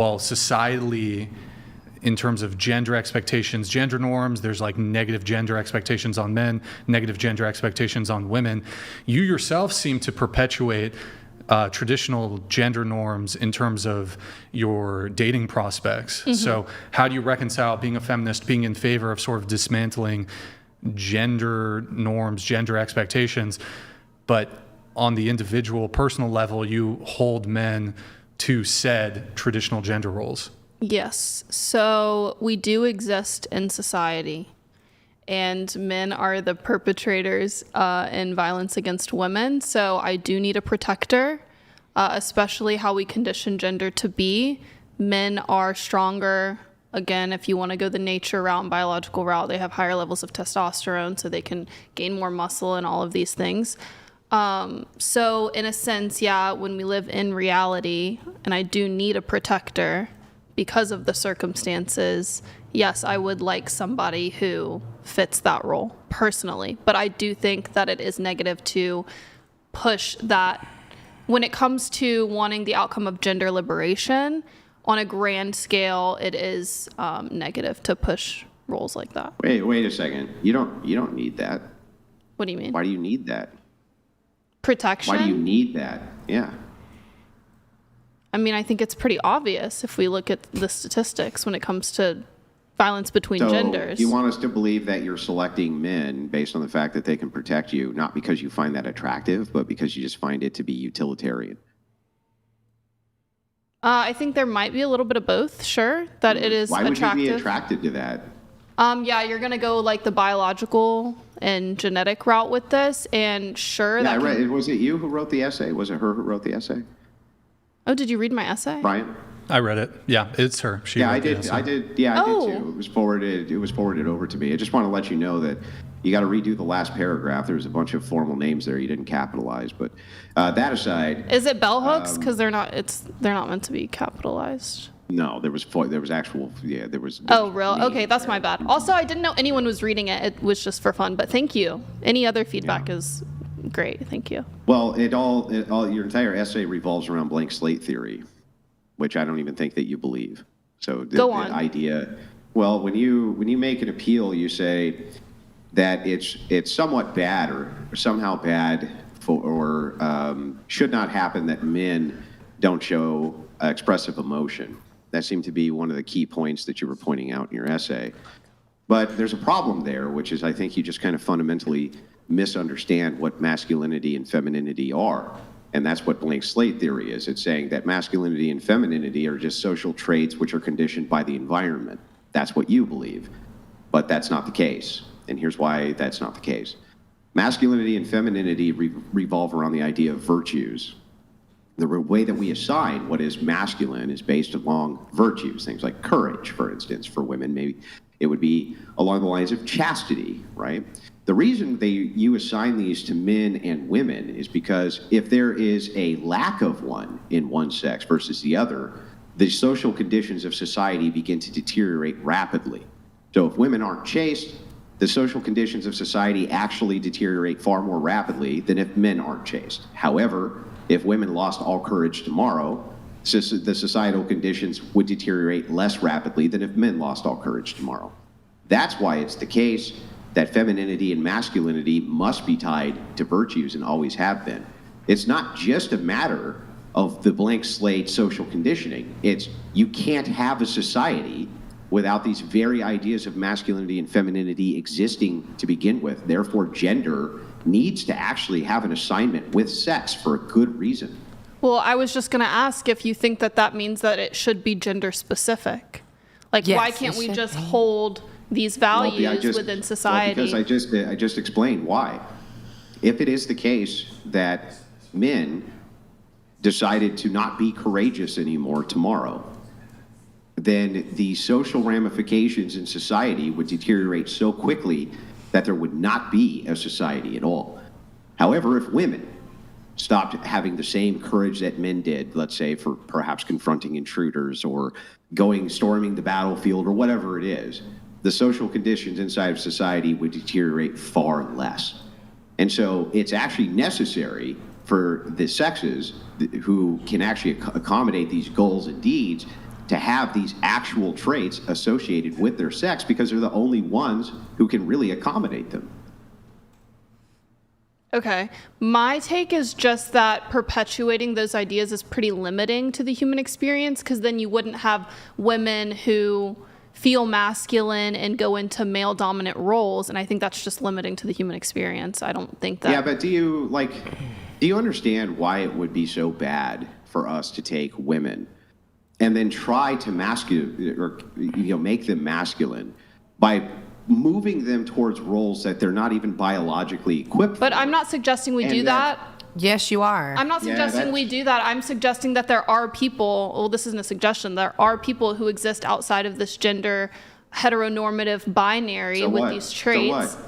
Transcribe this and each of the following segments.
well, societally, in terms of gender expectations, gender norms, there's like negative gender expectations on men, negative gender expectations on women. You yourself seem to perpetuate traditional gender norms in terms of your dating prospects. Mm-hmm. So how do you reconcile being a feminist, being in favor of sort of dismantling gender norms, gender expectations, but on the individual, personal level, you hold men to said traditional gender roles? Yes. So we do exist in society, and men are the perpetrators in violence against women. So I do need a protector, especially how we condition gender to be. Men are stronger. Again, if you want to go the nature route and biological route, they have higher levels of testosterone, so they can gain more muscle and all of these things. So in a sense, yeah, when we live in reality, and I do need a protector because of the circumstances, yes, I would like somebody who fits that role personally. But I do think that it is negative to push that when it comes to wanting the outcome of gender liberation on a grand scale. It is negative to push roles like that. Wait a second. You don't need that. What do you mean? Why do you need that? Protection? Why do you need that? Yeah. I mean, I think it's pretty obvious if we look at the statistics when it comes to violence between genders. You want us to believe that you're selecting men based on the fact that they can protect you, not because you find that attractive, but because you just find it to be utilitarian? I think there might be a little bit of both, sure, that it is attractive. Why would you be attracted to that? Yeah, you're going to go like the biological and genetic route with this, and sure. Yeah, was it you who wrote the essay? Was it her who wrote the essay? Oh, did you read my essay? Brian? I read it. Yeah, it's her. I did too. It was forwarded over to me. I just want to let you know that you got to redo the last paragraph. There's a bunch of formal names there you didn't capitalize. But that aside, is it bell hooks? Because they're not meant to be capitalized. No, there was actual. Yeah, there was. Oh, real? Okay, that's my bad. Also, I didn't know anyone was reading it. It was just for fun. But thank you. Any other feedback is great. Thank you. Well, your entire essay revolves around blank slate theory, which I don't even think that you believe. So the idea, well, when you make an appeal, you say that it's somewhat bad or somehow bad or should not happen that men don't show expressive emotion. That seemed to be one of the key points that you were pointing out in your essay. But there's a problem there, which is I think you just kind of fundamentally misunderstand what masculinity and femininity are. And that's what blank slate theory is. It's saying that masculinity and femininity are just social traits which are conditioned by the environment. That's what you believe. But that's not the case. And here's why that's not the case. Masculinity and femininity revolve around the idea of virtues. The way that we assign what is masculine is based along virtues, things like courage, for instance. For women, maybe it would be along the lines of chastity, right? The reason you assign these to men and women is because if there is a lack of one in one sex versus the other, the social conditions of society begin to deteriorate rapidly. So if women aren't chaste, the social conditions of society actually deteriorate far more rapidly than if men aren't chaste. However, if women lost all courage tomorrow, the societal conditions would deteriorate less rapidly than if men lost all courage tomorrow. That's why it's the case that femininity and masculinity must be tied to virtues and always have been. It's not just a matter of the blank slate social conditioning. It's you can't have a society without these very ideas of masculinity and femininity existing to begin with. Therefore, gender needs to actually have an assignment with sex for a good reason. Well, I was just going to ask if you think that means that it should be gender specific. Like, yes, why can't we just hold these values within society? Well, because I just explained why. If it is the case that men decided to not be courageous anymore tomorrow, then the social ramifications in society would deteriorate so quickly that there would not be a society at all. However, if women stopped having the same courage that men did, let's say for perhaps confronting intruders or storming the battlefield or whatever it is, the social conditions inside of society would deteriorate far less. And so it's actually necessary for the sexes who can actually accommodate these goals and deeds to have these actual traits associated with their sex because they're the only ones who can really accommodate them. Okay. My take is just that perpetuating those ideas is pretty limiting to the human experience, because then you wouldn't have women who feel masculine and go into male dominant roles. And I think that's just limiting to the human experience. I don't think that. Yeah, but do you understand why it would be so bad for us to take women and then try to make them masculine by moving them towards roles that they're not even biologically equipped for? But I'm not suggesting we do that. Yes, you are. I'm not suggesting we do that. I'm suggesting that there are people, well, this isn't a suggestion, there are people who exist outside of this gender heteronormative binary with these traits. So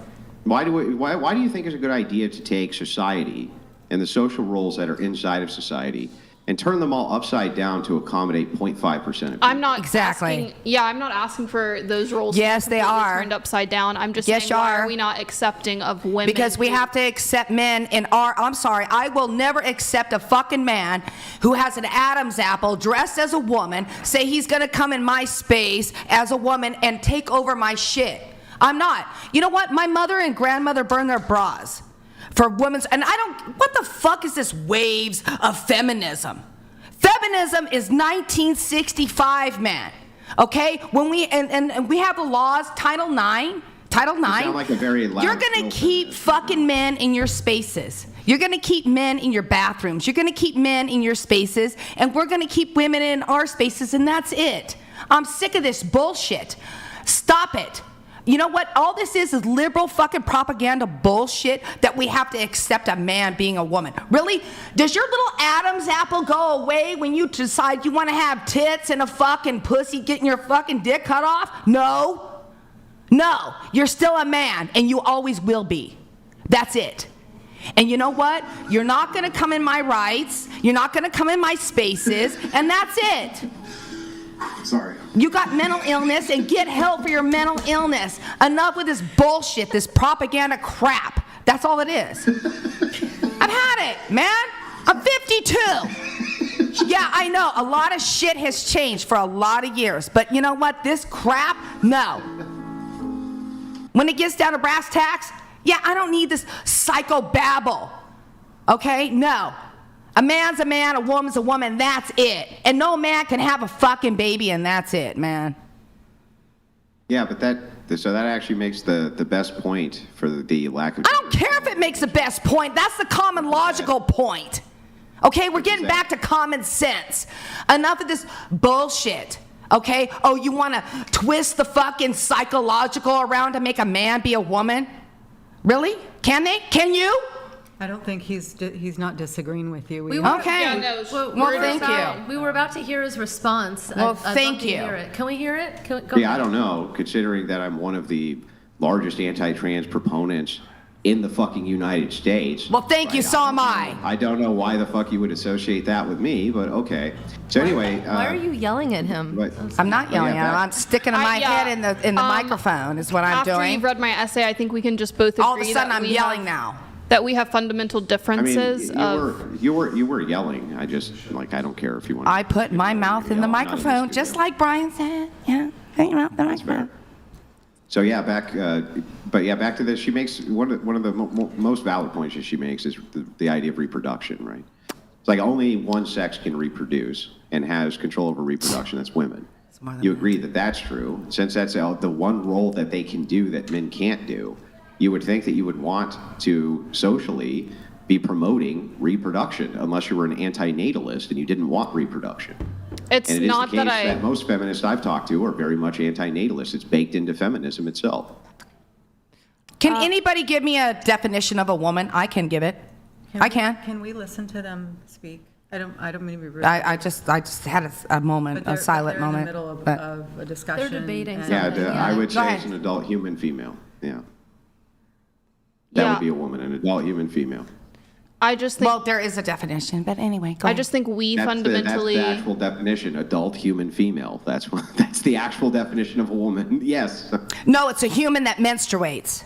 what? Why do you think it's a good idea to take society and the social roles that are inside of society and turn them all upside down to accommodate 0.5% of people? I'm not Exactly. I'm not asking for those roles Yes, to they be completely are. turned upside down. I'm just Yes, saying, why you are. are we not accepting of women? Because we have to accept men in our, I'm sorry, I will never accept a fucking man who has an Adam's apple dressed as a woman, say he's gonna come in my space as a woman and take over my shit. I'm not. You know what? My mother and grandmother burned their bras for women's, and what the fuck is this waves of feminism? Feminism is 1965, man. Okay? When and we have the laws, Title IX. You sound like a very loud You're gonna keep fucking men in your spaces. You're gonna keep men in your bathrooms. You're gonna keep men in your spaces, and we're gonna keep women in our spaces, and that's it. I'm sick of this bullshit. Stop it. You know what? All this is liberal fucking propaganda bullshit that we have to accept a man being a woman. Really? Does your little Adam's apple go away when you decide you want to have tits and a fucking pussy getting your fucking dick cut off? No. No. You're still a man, and you always will be. That's it. And you know what? You're not going to come in my rights. You're not going to come in my spaces, and that's it. Sorry. You got mental illness, and get help for your mental illness. Enough with this bullshit, this propaganda crap. That's all it is. I've had it, man. I'm 52. Yeah, I know. A lot of shit has changed for a lot of years. But you know what? This crap, no. When it gets down to brass tacks, yeah, I don't need this psychobabble. Okay? No. A man's a man, a woman's a woman, that's it. And no man can have a fucking baby, and that's it, man. Yeah, but that actually makes the best point for the lack of... I don't care if it makes the best point. That's the common logical point. Okay, we're getting back to common sense. Enough of this bullshit. Okay? Oh, you want to twist the fucking psychological around to make a man be a woman? Really? Can they? Can you? I don't think he's not disagreeing with you. Okay. Yeah, no, Well, thank you. We were about to hear his response. Well, I'd thank love to you. hear it. Can we hear it? Go Yeah, I ahead. don't know, considering that I'm one of the largest anti-trans proponents in the fucking United States. Well, thank you. So am I. I don't know why the fuck you would associate that with me, but okay. So anyway... Why are you yelling at him? But, I'm not yelling at him. back- I'm sticking my head in the microphone is what I'm after doing. you've read my essay, I think we can just both agree All of a sudden, that I'm we yelling have, now. that we have fundamental I mean, differences you were yelling. I just, I don't care if you want to... I put my mouth in the microphone, just like Brian said. Yeah, put your mouth in the microphone. So yeah, back to this. She makes one of the most valid points that she makes is the idea of reproduction, right? It's like only one sex can reproduce and has control over reproduction. That's women. You agree that that's true? Since that's the one role that they can do that men can't do, you would think that you would want to socially be promoting reproduction, unless you were an anti-natalist and you didn't want reproduction. It's And it is not the case that that most feminists I've talked to are very much anti-natalist. It's baked into feminism itself. Can anybody give me a definition of a woman? I can give it. I can. Can we listen to them speak? I don't mean to be rude. I just had a moment, but a silent they're moment. in the middle of, but- of a discussion. They're debating and- something. I would Go say ahead. it's an adult human female. Yeah. That Yeah. would be a woman, an adult human female. I just think well, there is a definition, but anyway, go I ahead. just think we That's fundamentally the actual definition, adult human female. That's the actual definition of a woman. Yes. No, it's a human that menstruates.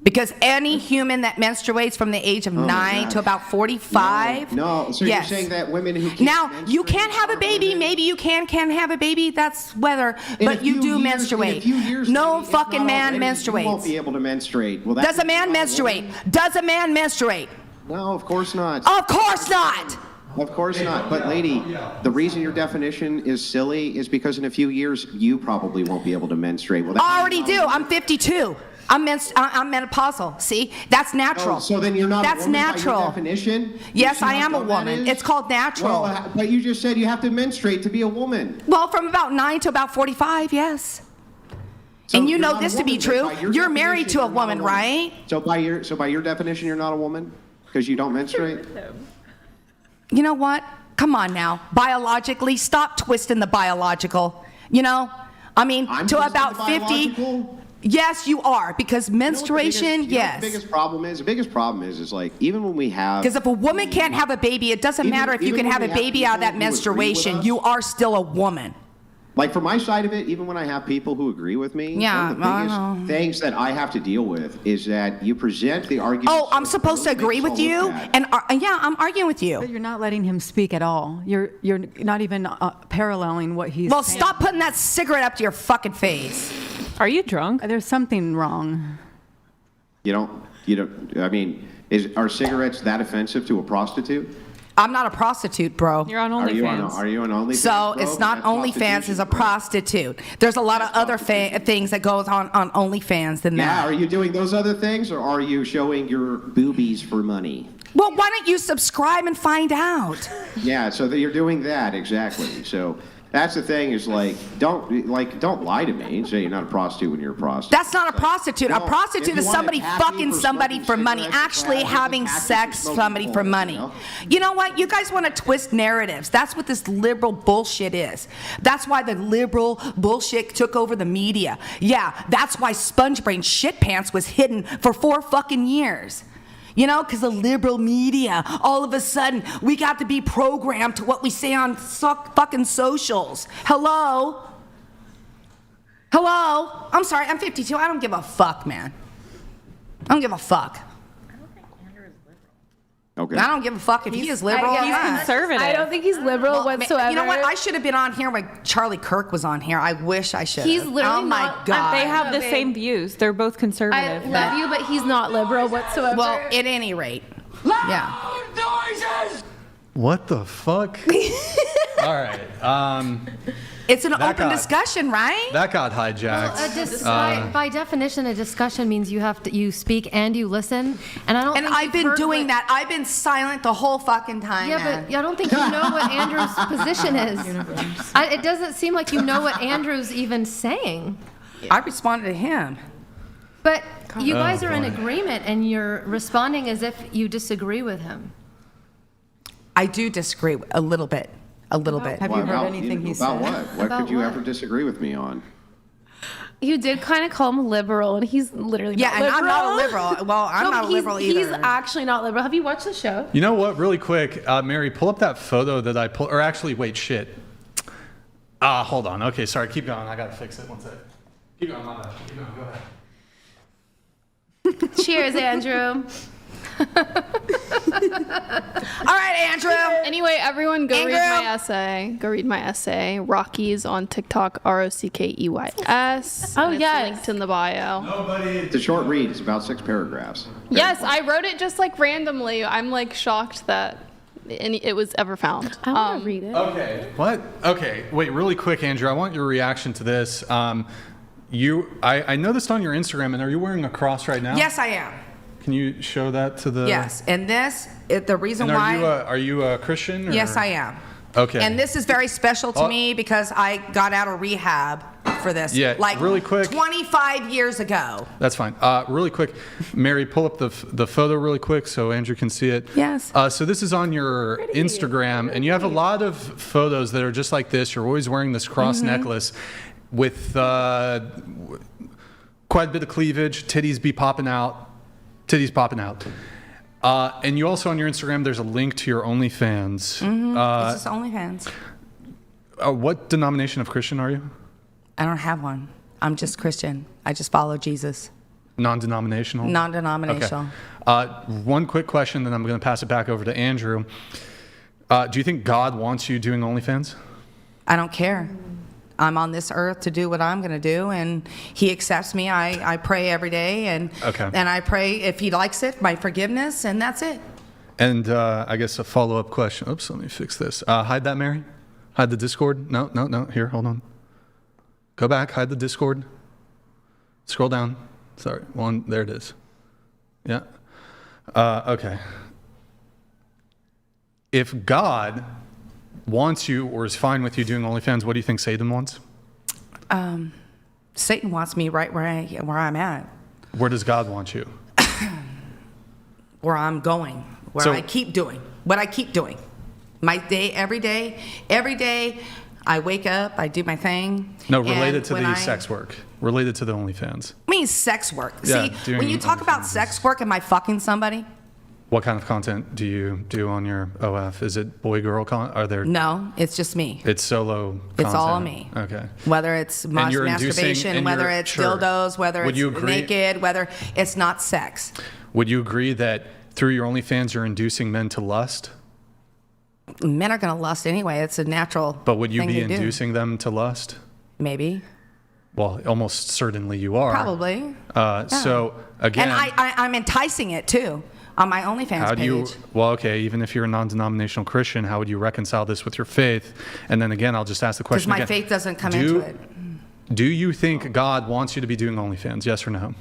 Because any human that menstruates from the age of 9 to about 45. No. So yes. you're saying that women who can't now you menstruate can't have a are baby. women- Maybe you can have a baby. That's whether. In a But you few do years- menstruate. In a few years, no lady, if fucking not man already, menstruates. You won't be able to menstruate. Well, Does a man menstruate? Does a man menstruate? No, of course not. Of course not. Of course not. But lady, the reason your definition is silly is because in a few years you probably won't be able to menstruate. Well, I already do. I'm 52. I'm menopausal. See, that's natural. Oh, so then you're not That's a woman natural. by your definition? Yes, You see I how am a dumb that woman. is? It's called natural. Well, but you just said you have to menstruate to be a woman. Well, from about 9 to about 45, yes. So and you you're know not a this to be woman, then. true. By your You're married definition, to a you're not woman, right? So by your definition, you're not a woman because you don't menstruate. You know what? Come on now. Biologically, stop twisting the biological. You know? I mean, I'm to twisting about the 50. biological? Yes, you are. Because menstruation, You know what the yes. biggest problem is? The biggest problem is like even when we have. Because if a woman can't have a baby, it doesn't matter if you even can when have we a have baby out of that people who agree with menstruation. us- You are still a woman. Like for my side of it, even when I have people who agree with me, Yeah, one of the biggest things that I have to deal with is that you present the argument. Oh, I'm supposed to agree with you? And yeah, I'm arguing with you. But you're not letting him speak at all. You're not even paralleling what he's Well, saying. stop putting that cigarette up to your fucking face. Are you drunk? There's something wrong. You don't. I mean, are cigarettes that offensive to a prostitute? I'm not a prostitute, bro. You're on Are you on OnlyFans. OnlyFans? So bro? it's not That's OnlyFans, it's a prostitution, bro. prostitute. There's a lot of other things that goes on OnlyFans than Yeah, that. are you doing those other things, or are you showing your boobies for money? Well, why don't you subscribe and find out? Yeah, so that you're doing that exactly. So that's the thing is don't lie to me and say you're not a prostitute when you're a prostitute. That's not a prostitute. A Well, prostitute if you is want somebody to tap me fucking for somebody smoking for money, cigarettes, actually there's a having package sex for smoking somebody for porn, money. you know? You know what? You guys want to twist narratives. That's what this liberal bullshit is. That's why the liberal bullshit took over the media. Yeah, that's why Sponge Brain Shit Pants was hidden for 4 fucking years. You know, because the liberal media, all of a sudden, we got to be programmed to what we say on fucking socials. Hello? Hello? I'm sorry, I'm 52. I don't give a fuck, man. I don't give a fuck. Okay. I don't give a fuck if he is liberal or He's not. conservative. I don't think he's liberal Well, whatsoever. You know what? I should have been on here when Charlie Kirk was on here. I wish I should have. He's literally Oh my not- God. They have the babe. same views. They're both I conservative. love you, but he's not liberal whatsoever. Well, at any rate. Yeah. What the fuck? All right. It's an That open got- discussion, right? That got hijacked. by definition, a discussion means you speak and you listen, and I don't. And think I've you've been heard doing what- that. I've been silent the whole fucking time. Yeah, man. but I don't think you know what Andrew's position is. It doesn't seem like you know what Andrew's even saying. I responded to him. But you guys are in boy. agreement, and you're responding as if you disagree with him. I do disagree a little bit. A little bit. Have you heard anything he about said? what? What About could you what? ever disagree with me on? You did kind of call him liberal, and he's literally Yeah, not and liberal. I'm not a liberal. Well, I'm No, not a he's- liberal either. He's actually not liberal. Have you watched the show? You know what? Really quick, Mary, pull up that photo that I pulled. Or actually, wait, shit. Hold on. Okay, sorry. Keep going. I gotta fix it. One sec. Keep going. My bad. Keep going. Go ahead. Cheers, Andrew. All right, Andrew. Anyway, everyone go read Andrew? my essay. Go read my essay. Rocky's on TikTok, ROCKEYS. Oh, and it's yes. linked in the bio. It's a short read. It's about 6 paragraphs. Yes, I wrote it just like randomly. I'm like shocked that it was ever found. I want to read it. Okay. What? Okay. Wait, really quick, Andrew. I want your reaction to this. I noticed on your Instagram, and are you wearing a cross right now? Yes, I am. Can you show that to the? Yes, and the reason And why. are you a Christian? Or? Yes, I am. Okay. And this is very special to Oh. me because I got out of rehab for this. Yeah, like really quick. 25 years ago. That's fine. Really quick, Mary, pull up the photo really quick so Andrew can see it. Yes. So this is on your Instagram, and you have a lot of photos that are just like this. You're always wearing this cross necklace with quite a bit of cleavage, titties popping out. And you also on your Instagram, there's a link to your OnlyFans. This is OnlyFans. What denomination of Christian are you? I don't have one. I'm just Christian. I just follow Jesus. Non-denominational? Non-denominational. Okay. One quick question, then I'm going to pass it back over to Andrew. Do you think God wants you doing OnlyFans? I don't care. I'm on this earth to do what I'm going to do, and he accepts me. I pray every day, and I pray if he likes it, my forgiveness, and that's it. And I guess a follow-up question. Oops, let me fix this. Hide that, Mary. Hide the Discord. No. Here, hold on. Go back. Hide the Discord. Scroll down. Sorry. One. There it is. Yeah. Okay. If God wants you or is fine with you doing OnlyFans, what do you think Satan wants? Satan wants me right where I'm at. Where does God want you? Where I'm going. Where I keep doing. What I keep doing. My day, every day, I wake up, I do my thing. No, related to the sex work. Related to the OnlyFans. I mean, sex work. Yeah, see, when you talk about sex work, am I fucking somebody? What kind of content do you do on your OF? Is it boy-girl content? Are there? No, it's just me. It's solo content? It's all me. Okay. Whether it's masturbation, whether it's dildos, whether it's naked, whether it's not sex. Would you agree that through your OnlyFans you're inducing men to lust? Men are going to lust anyway. It's a natural thing. But would you be inducing them to lust? Maybe. Well, almost certainly you are. Probably. So, again... And I'm enticing it, too. On my OnlyFans page. Well, okay, even if you're a non-denominational Christian, how would you reconcile this with your faith? And then again, I'll just ask the question again. Because my faith doesn't come into it. Do you think God wants you to be doing OnlyFans? Yes or no?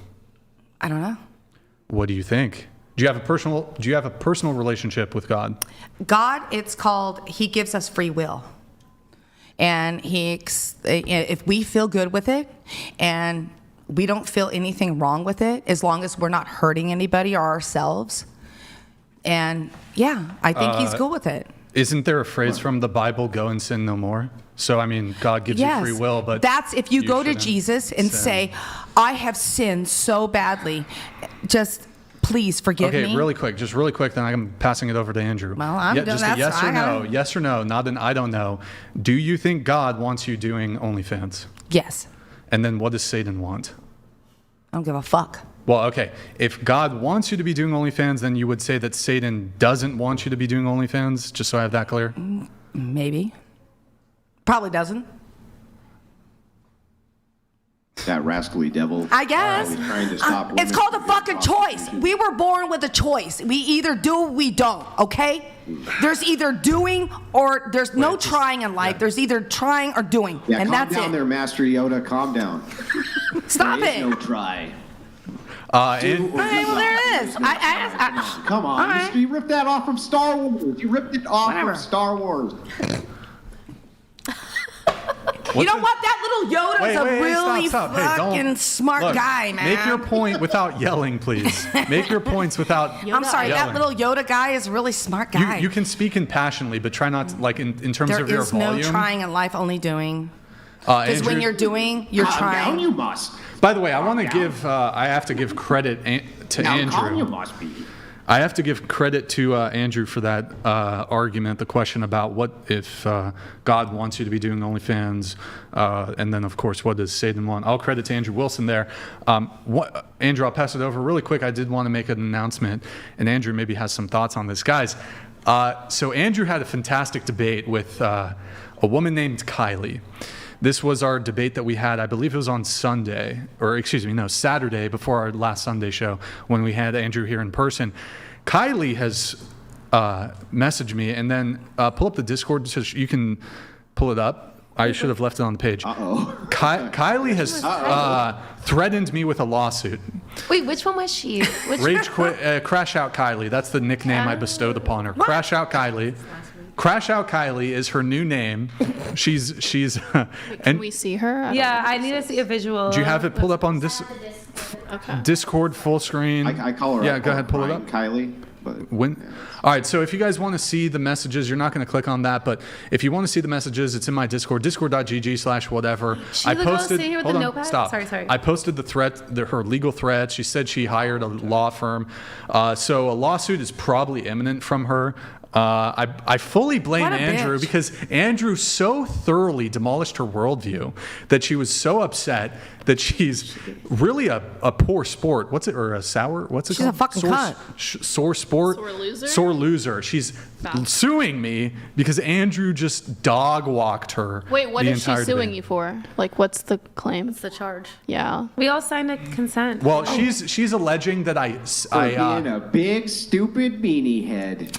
I don't know. What do you think? Do you have a personal relationship with God? God, it's called, he gives us free will. And if we feel good with it and we don't feel anything wrong with it, as long as we're not hurting anybody or ourselves. And yeah, I think he's cool with it. Isn't there a phrase from the Bible, go and sin no more? So, I mean, God gives you free will, but that's if you go to Jesus and say, I have sinned so badly, just please forgive me. Okay, really quick, then I'm passing it over to Andrew. Well, I'm doing just that. Yes or no, not an I don't know. Do you think God wants you doing OnlyFans? Yes. And then what does Satan want? I don't give a fuck. Well, okay. If God wants you to be doing OnlyFans, then you would say that Satan doesn't want you to be doing OnlyFans, just so I have that clear? Maybe. Probably doesn't. That rascally devil. I guess. Trying to stop it's called a fucking choice. We were born with a choice. We either do or we don't, okay? There's either doing or there's no trying in life. There's either trying or doing, and that's it. Calm down there, Master Yoda. Calm down. Stop there is it. no try. Well, there it is. Come on. Right. You ripped that off from Star Wars. You ripped it off from Star Wars. You know what? That little Yoda's a really stop. fucking smart guy, man. Make your point without yelling, please. Make your points without I'm sorry, yelling. that little Yoda guy is a really smart guy. You can speak impassionately, but try not to, like, in terms of your volume. There is no trying in life, only doing. Because when you're doing, you're trying. Down you must. By the way, I want to give, I have to give credit to Andrew. Calm you must be. I have to give credit to Andrew for that argument, the question about what if God wants you to be doing OnlyFans, and then, of course, what does Satan want? I'll credit to Andrew Wilson there. Andrew, I'll pass it over really quick. I did want to make an announcement, and Andrew maybe has some thoughts on this. Guys, so Andrew had a fantastic debate with a woman named Kylie. This was our debate that we had, I believe it was on Saturday before our last Sunday show when we had Andrew here in person. Kylie has messaged me, and then pull up the Discord so you can pull it up. I should have left it on the page. Kylie has threatened me with a lawsuit. Wait, which one was she? Crash Out Kylie. That's the nickname I bestowed upon her. What? Crash Out Kylie. Crash Out Kylie is her new name. She's Can we see her? I need to see a visual. Do you have it pulled up on this Discord full screen? I call her. Yeah, go ahead, pull it up. Kylie. All right, so if you guys want to see the messages, you're not going to click on that, but if you want to see the messages, it's in my Discord, discord.gg/whatever. I posted. Hold on, notepad? Stop. Sorry. I posted the threat, her legal threat. She said she hired a law firm, so a lawsuit is probably imminent from her. I fully blame What a Andrew bitch. because Andrew so thoroughly demolished her worldview that she was so upset that she's really a poor sport. What's it, or a sour? What's it She's a called? fucking cunt. Sore sport? Sore loser? Sore loser. She's suing me because Andrew just dog walked her. Wait, what the is she entire suing debate. you for? Like, what's the claim? What's the charge? Yeah. We all signed a consent. Well, she's alleging that being a big stupid meanie head.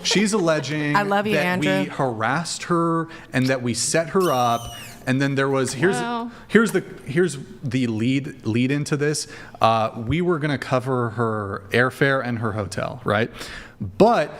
she's alleging I love you, that Andrew. we harassed her and that we set her up. And then there was here's the lead into this. We were gonna cover her airfare and her hotel, right? But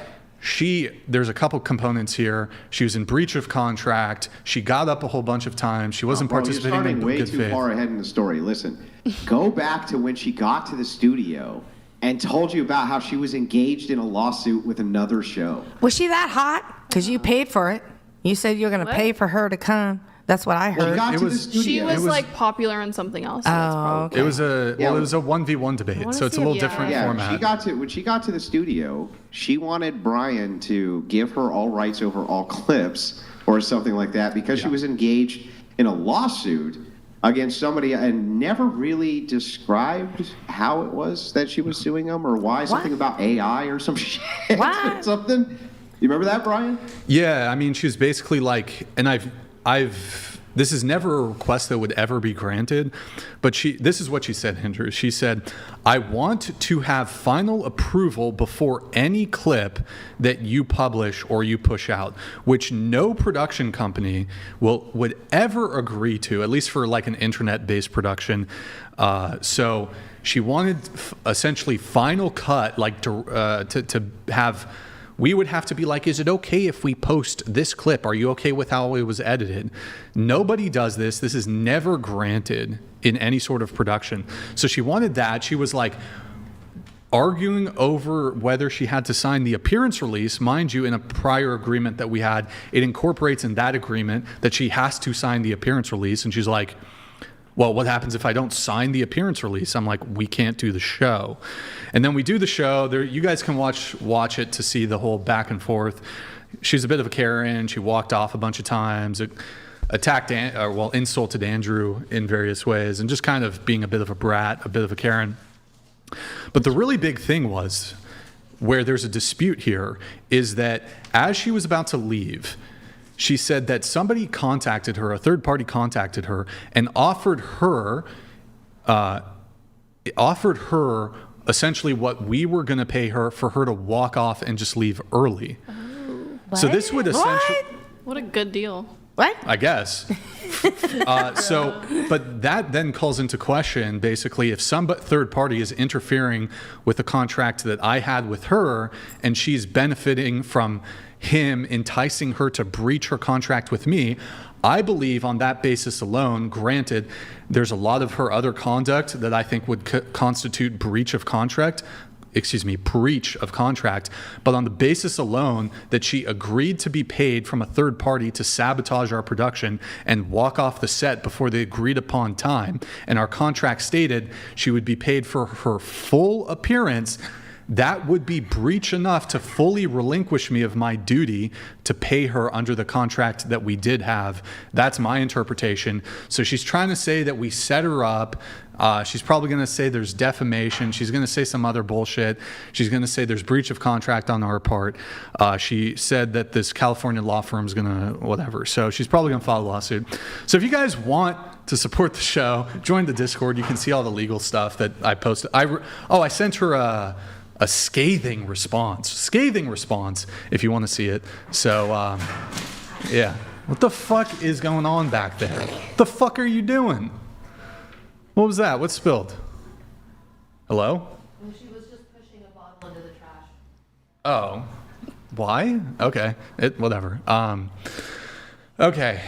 there's a couple components here. She was in breach of contract. She got up a whole bunch of times. She wasn't participating You're in starting way good too faith. far ahead in the story. Listen, go back to when she got to the studio and told you about how she was engaged in a lawsuit with another show. Was she that hot? Because you paid for it. You said you were going to pay for her to come. That's what I Well, you heard. got It to was- the studio. She was was- like popular in something else. So that's probably. It was a Yeah. it was a 1v1 debate, wanna so it's a see little it. different Yeah, format. when she got to the studio, she wanted Brian to give her all rights over all clips or something like that because she was engaged in a lawsuit against somebody and never really described how it was that she was suing them or why. Something about AI or some shit. What? Something. You remember that, Brian? Yeah, I mean, she was basically like, and this is never a request that would ever be granted, but this is what she said, Andrew. She said, I want to have final approval before any clip that you publish or you push out, which no production company would ever agree to, at least for like an internet-based production. So she wanted essentially final cut, like to have. We would have to be like, is it okay if we post this clip? Are you okay with how it was edited? Nobody does this. This is never granted in any sort of production. So she wanted that. She was like arguing over whether she had to sign the appearance release. Mind you, in a prior agreement that we had, it incorporates in that agreement that she has to sign the appearance release. And she's like, well, what happens if I don't sign the appearance release? I'm like, we can't do the show. And then we do the show. You guys can watch it to see the whole back and forth. She's a bit of a Karen. She walked off a bunch of times, insulted Andrew in various ways, and just kind of being a bit of a brat, a bit of a Karen. But the really big thing was, where there's a dispute here, is that as she was about to leave, she said that somebody contacted her, a third party contacted her, and offered her essentially what we were going to pay her for her to walk off and just leave early. Oh. So this would essentially, What a good deal. What? I guess. But that then calls into question, basically, if some third party is interfering with the contract that I had with her, and she's benefiting from him enticing her to breach her contract with me, I believe on that basis alone, granted, there's a lot of her other conduct that I think would constitute breach of contract, but on the basis alone that she agreed to be paid from a third party to sabotage our production and walk off the set before the agreed upon time, and our contract stated she would be paid for her full appearance, that would be breach enough to fully relinquish me of my duty to pay her under the contract that we did have. That's my interpretation. So she's trying to say that we set her up. She's probably going to say there's defamation. She's going to say some other bullshit. She's going to say there's breach of contract on our part. She said that this California law firm is going to whatever. So she's probably going to file a lawsuit. So if you guys want to support the show, join the Discord. You can see all the legal stuff that I posted. I sent her a scathing response if you want to see it. So yeah, what the fuck is going on back there? What the fuck are you doing? What was that? What spilled? Hello? She was just pushing a bottle into the trash. Oh, why? Okay, whatever. Okay,